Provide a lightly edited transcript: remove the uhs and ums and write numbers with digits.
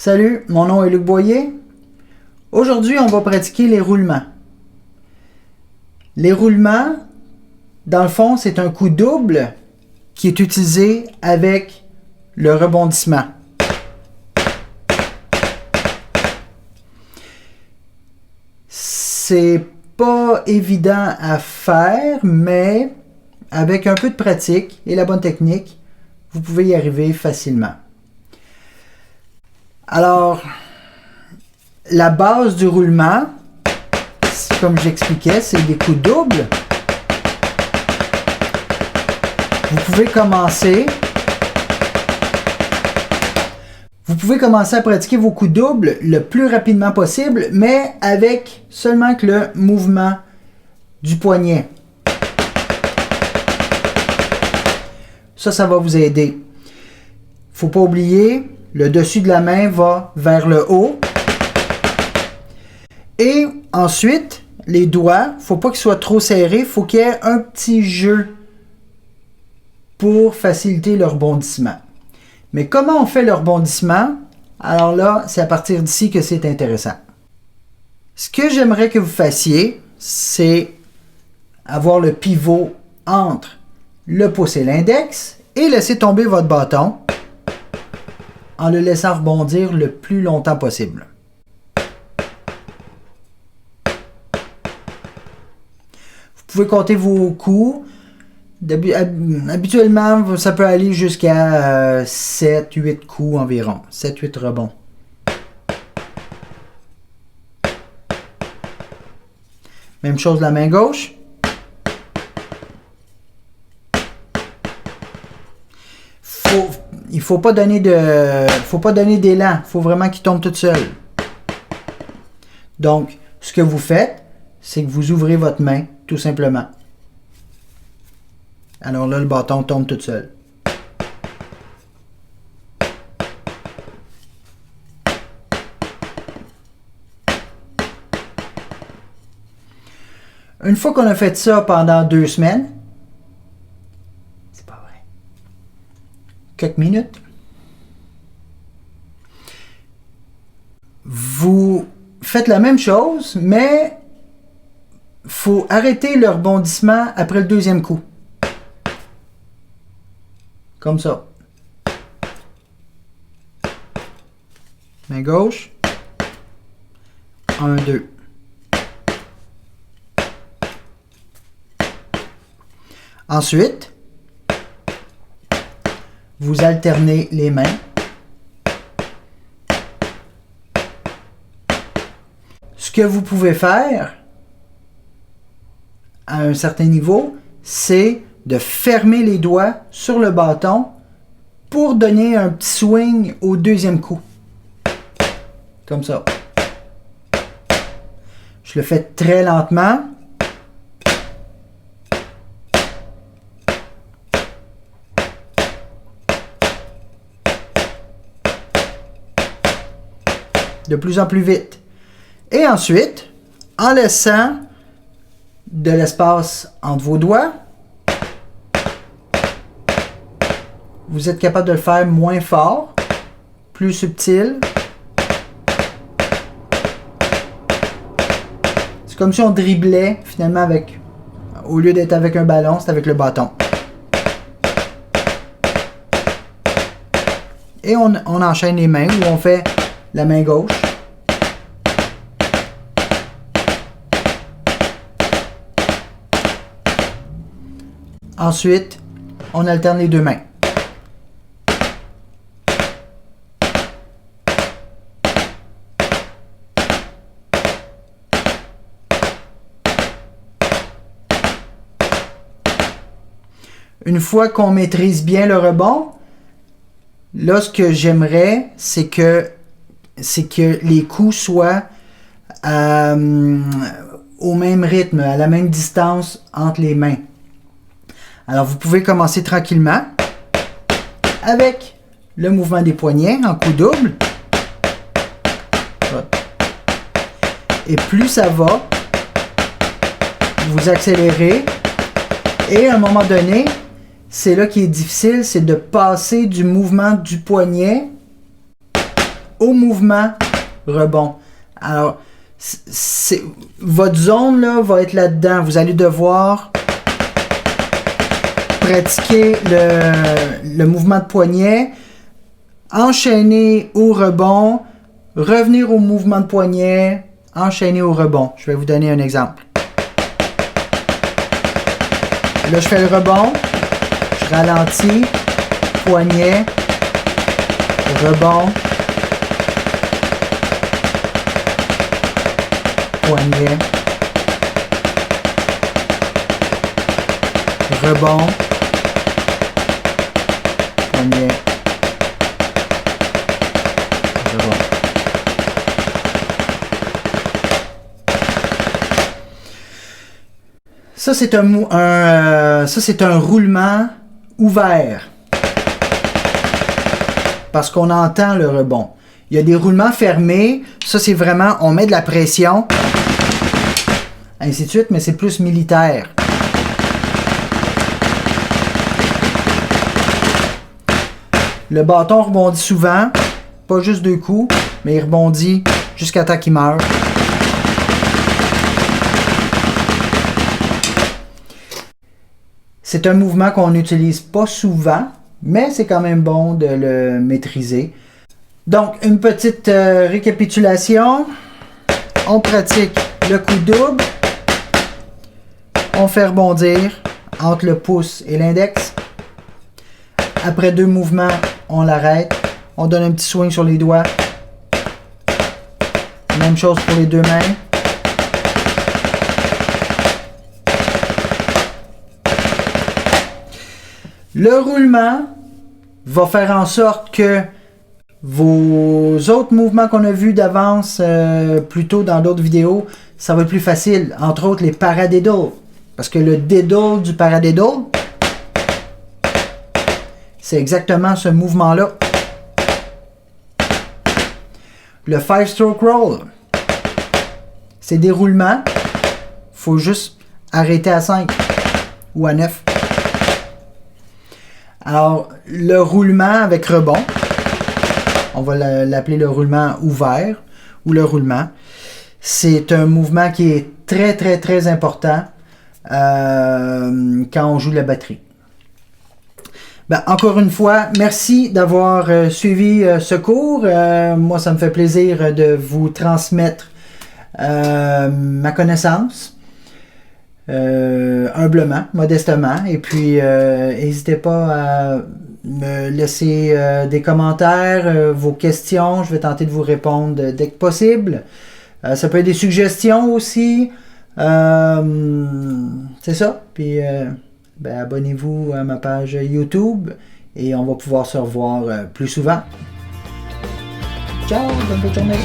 Salut, mon nom est Luc Boyer. Aujourd'hui, on va pratiquer les roulements. Les roulements, dans le fond, c'est un coup double qui est utilisé avec le rebondissement. C'est pas évident à faire, mais avec un peu de pratique et la bonne technique, vous pouvez y arriver facilement. Alors, la base du roulement, comme j'expliquais, c'est des coups doubles. Vous pouvez commencer à pratiquer vos coups doubles le plus rapidement possible, mais avec seulement que le mouvement du poignet. Ça va vous aider. Faut pas oublier, le dessus de la main va vers le haut. Et ensuite, les doigts, faut pas qu'ils soient trop serrés, faut qu'il y ait un petit jeu pour faciliter le rebondissement. Mais comment on fait le rebondissement? Alors là, c'est à partir d'ici que c'est intéressant. Ce que j'aimerais que vous fassiez, c'est avoir le pivot entre le pouce et l'index et laisser tomber votre bâton en le laissant rebondir le plus longtemps possible. Vous pouvez compter vos coups. Habituellement, ça peut aller jusqu'à 7-8 coups environ. 7-8 rebonds. Même chose de la main gauche. Il faut pas donner d'élan. Il faut vraiment qu'il tombe tout seul. Donc, ce que vous faites, c'est que vous ouvrez votre main, tout simplement. Alors là, le bâton tombe tout seul. Une fois qu'on a fait ça pendant 2 semaines, c'est pas vrai, quelques minutes, vous faites la même chose, mais il faut arrêter le rebondissement après le deuxième coup. Comme ça. Main gauche. 1, 2. Ensuite, vous alternez les mains. Ce que vous pouvez faire à un certain niveau, c'est de fermer les doigts sur le bâton pour donner un petit swing au deuxième coup. Comme ça. Je le fais très lentement. De plus en plus vite. Et ensuite, en laissant de l'espace entre vos doigts, vous êtes capable de le faire moins fort, plus subtil. C'est comme si on driblait finalement au lieu d'être avec un ballon, c'est avec le bâton. Et on enchaîne les mains où on fait la main gauche. Ensuite, on alterne les deux mains. Une fois qu'on maîtrise bien le rebond, là, ce que j'aimerais, c'est que les coups soient au même rythme, à la même distance entre les mains. Alors, vous pouvez commencer tranquillement avec le mouvement des poignets en coup double. Et plus ça va, vous accélérez. Et à un moment donné, c'est là qui est difficile, c'est de passer du mouvement du poignet au mouvement, rebond. Alors, votre zone là, va être là-dedans. Vous allez devoir pratiquer le mouvement de poignet, enchaîner au rebond, revenir au mouvement de poignet, enchaîner au rebond. Je vais vous donner un exemple. Là, je fais le rebond, je ralentis, poignet, rebond, poignet, rebond, poignet, rebond. Ça, c'est un roulement ouvert. Parce qu'on entend le rebond. Il y a des roulements fermés. Ça, c'est vraiment, on met de la pression. Ainsi de suite, mais c'est plus militaire. Le bâton rebondit souvent. Pas juste 2 coups, mais il rebondit jusqu'à temps qu'il meure. C'est un mouvement qu'on n'utilise pas souvent, mais c'est quand même bon de le maîtriser. Donc, une petite récapitulation. On pratique le coup double. On fait rebondir entre le pouce et l'index. Après 2 mouvements, on l'arrête. On donne un petit swing sur les doigts. Même chose pour les 2 mains. Le roulement va faire en sorte que vos autres mouvements qu'on a vus d'avance plus tôt dans d'autres vidéos, ça va être plus facile. Entre autres, les paradiddles. Parce que le diddle du paradiddle, c'est exactement ce mouvement-là. Le 5-stroke roll, c'est des roulements. Il faut juste arrêter à 5 ou à 9. Alors, le roulement avec rebond, on va l'appeler le roulement ouvert ou le roulement. C'est un mouvement qui est très, très, très important quand on joue de la batterie. Ben, encore une fois, merci d'avoir suivi ce cours. Moi, ça me fait plaisir de vous transmettre ma connaissance. Humblement, modestement, et puis n'hésitez pas à me laisser des commentaires, vos questions, je vais tenter de vous répondre dès que possible. Ça peut être des suggestions aussi, c'est ça, puis ben, abonnez-vous à ma page YouTube et on va pouvoir se revoir plus souvent. Ciao, bonne journée!